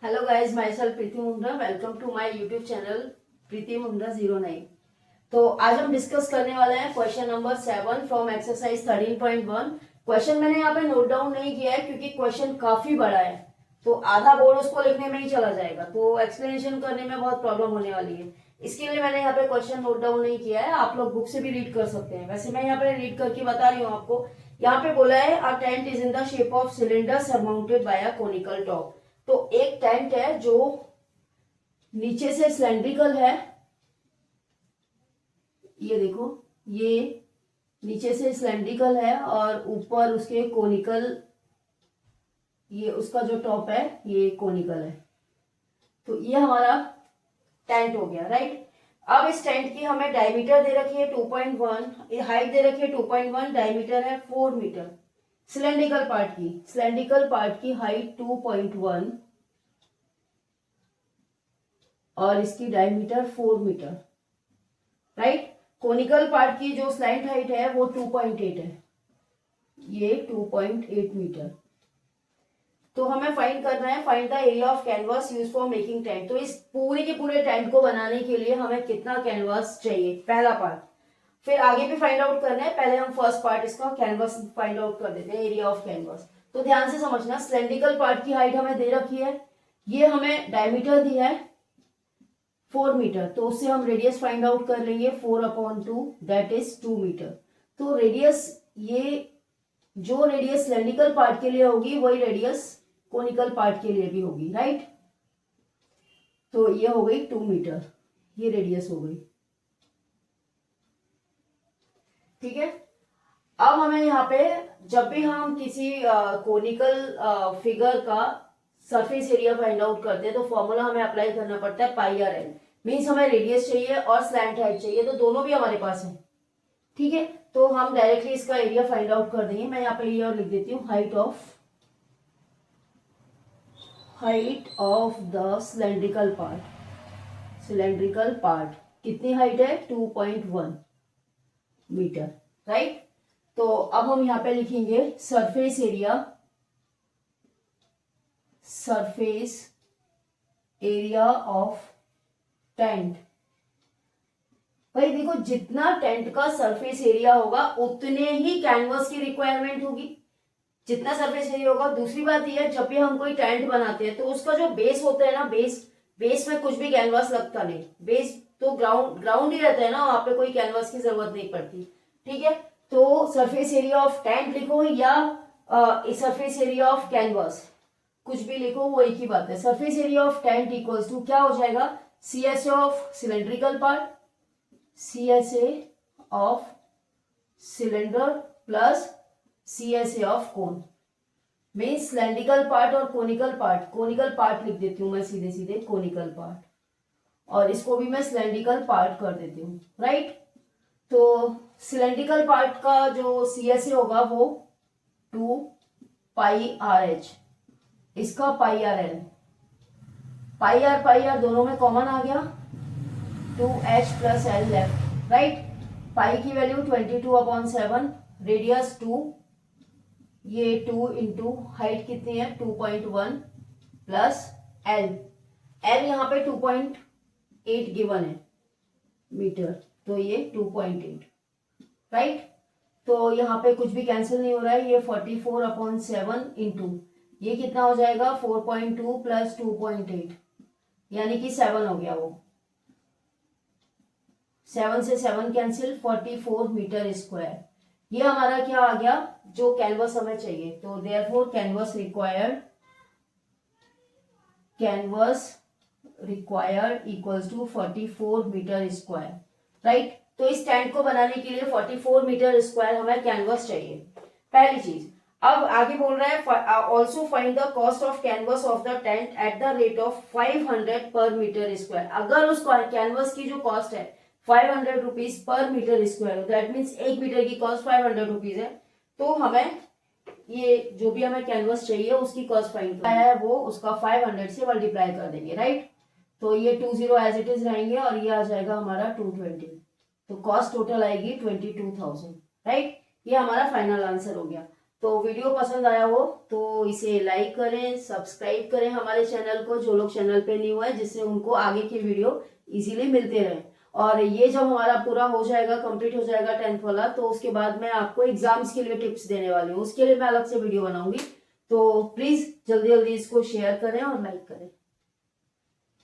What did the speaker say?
Hello guys, myself Preeti Mundra. Welcome to my YouTube channel Preeti Mundra 09। तो आज हम डिस्कस करने वाले हैं question number 7 from exercise 13.1। Question मैंने यहाँ पे नोट डाउन नहीं किया है क्योंकि क्वेश्चन काफी बड़ा है, तो आधा बोर्ड उसको लिखने में ही चला जाएगा, तो एक्सप्लेनेशन करने में बहुत प्रॉब्लम होने वाली है। इसके लिए मैंने यहाँ पे क्वेश्चन नोट डाउन नहीं किया है। आप लोग बुक से भी रीड कर सकते हैं। वैसे मैं यहाँ पे रीड करके बता रही हूँ आपको। यहाँ पे बोला है a tent is in the shape of cylinder surmounted by a conical top. तो एक टेंट है जो नीचे से सिलेंड्रिकल है, ये देखो, ये नीचे से सिलेंड्रिकल है और ऊपर उसके कोनिकल, ये उसका जो टॉप है ये कोनिकल है। तो ये हमारा टेंट हो गया, राइट। अब इस टेंट की हमें डायमीटर दे रखी है 2.1, हाइट दे रखी है 2.1, डायमीटर है 4 मीटर। सिलेंड्रिकल पार्ट की हाइट 2.1 और इसकी diameter 4 metre, right. Conical part की जो स्लैंट हाइट है वो 2.8 है, ये 2.8 मीटर। तो हमें फाइंड करना है, find the area of canvas use for making tent. तो इस पूरे के पूरे टेंट को बनाने के लिए हमें कितना कैनवास चाहिए, पहला पार्ट। फिर आगे भी फाइंड आउट करना है, पहले हम फर्स्ट पार्ट इसका कैनवास फाइंड आउट कर देते हैं, एरिया ऑफ कैनवास। तो ध्यान से समझना, सिलेंड्रिकल पार्ट की हाइट हमें दे रखी है, ये हमें डायमीटर दिया है 4 मीटर, तो उससे हम रेडियस फाइंड आउट कर लेंगे 4/2, दैट इज 2 मीटर। तो रेडियस, ये जो रेडियस सिलेंड्रिकल पार्ट के लिए होगी वही रेडियस कोनिकल पार्ट के लिए भी होगी, राइट। तो ये हो गई 2 मीटर, ये रेडियस हो गई, ठीक है। अब हमें यहाँ पे जब भी हम किसी कोनिकल फिगर का सरफेस एरिया फाइंड आउट करते हैं तो फॉर्मूला हमें अप्लाई करना पड़ता है पाई आर एल। मीन्स हमें रेडियस चाहिए और स्लैंट हाइट चाहिए, तो दोनों भी हमारे पास है, ठीक है। तो हम डायरेक्टली इसका एरिया फाइंड आउट कर देंगे। मैं यहाँ पे ये और लिख देती हूँ, height of the cylindrical part कितनी हाइट है, 2.1 मीटर, राइट। तो अब हम यहाँ पे लिखेंगे सरफेस एरिया ऑफ टेंट। भाई देखो, जितना टेंट का सरफेस एरिया होगा उतने ही कैनवस की रिक्वायरमेंट होगी, जितना सरफेस एरिया होगा। दूसरी बात यह है, जब भी हम कोई टेंट बनाते हैं तो उसका जो बेस होता है ना, बेस में कुछ भी कैनवास लगता नहीं, बेस तो ग्राउंड ही रहता है ना, वहां पे कोई कैनवास की जरूरत नहीं पड़ती, ठीक है। तो सरफेस एरिया ऑफ टेंट लिखो या सरफेस एरिया ऑफ कैनवास, कुछ भी लिखो वो एक ही बात है। Surface area of tent equals to क्या हो जाएगा, CSA of cylindrical part, CSA of cylinder plus CSA of cone. Means cylindrical part और कोनिकल पार्ट लिख देती हूँ मैं सीधे सीधे, कोनिकल पार्ट, और इसको भी मैं सिलेंड्रिकल पार्ट कर देती हूँ, राइट। तो सिलेंड्रिकल पार्ट का जो CSA होगा वो 2πRH, इसका πRL, पाई आर दोनों में कॉमन आ गया, 2H plus L left, right. Pi की वैल्यू 22/7, रेडियस 2, ये 2 इंटू हाइट कितनी है 2.1 प्लस L यहाँ पे 2.8 गिवन है मीटर, तो ये 2.8, राइट। तो यहाँ पे कुछ भी कैंसिल नहीं हो रहा है, ये 44/7 इंटू ये कितना हो जाएगा 4.2 प्लस 2.8, यानी कि 7 हो गया, वो 7 से 7 कैंसिल, 44 मीटर स्क्वायर। ये हमारा क्या आ गया, जो कैनवस हमें चाहिए। तो therefore canvas required equals to 44 metre square, right. तो इस टेंट को बनाने के लिए 44 मीटर स्क्वायर हमें कैनवस चाहिए, पहली चीज। अब आगे बोल रहा है also find the cost of canvas of the tent at the rate of 500 पर मीटर स्क्वायर। अगर उस कैनवस की जो कॉस्ट है 500 rupees per metre square, that means 1 metre की कॉस्ट 500 रुपीज है, तो हमें ये जो भी हमें कैनवस चाहिए उसकी कॉस्ट फाइंड करना है, वो उसका 500 से मल्टीप्लाई कर देंगे, राइट। तो ये 20 एज इट इज रहेंगे और ये आ जाएगा हमारा 220, तो कॉस्ट टोटल आएगी 22,000, राइट। ये हमारा फाइनल आंसर हो गया। तो वीडियो पसंद आया हो तो इसे लाइक करें, सब्सक्राइब करें हमारे चैनल को, जो लोग चैनल पे न्यू है, जिससे उनको आगे की वीडियो इजीली मिलते रहे। और ये जब हमारा पूरा हो जाएगा, कंप्लीट हो जाएगा 10th वाला, तो उसके बाद मैं आपको एग्जाम्स के लिए टिप्स देने वाली हूँ, उसके लिए मैं अलग से वीडियो बनाऊंगी। तो प्लीज जल्दी जल्दी इसको शेयर करें और लाइक करें।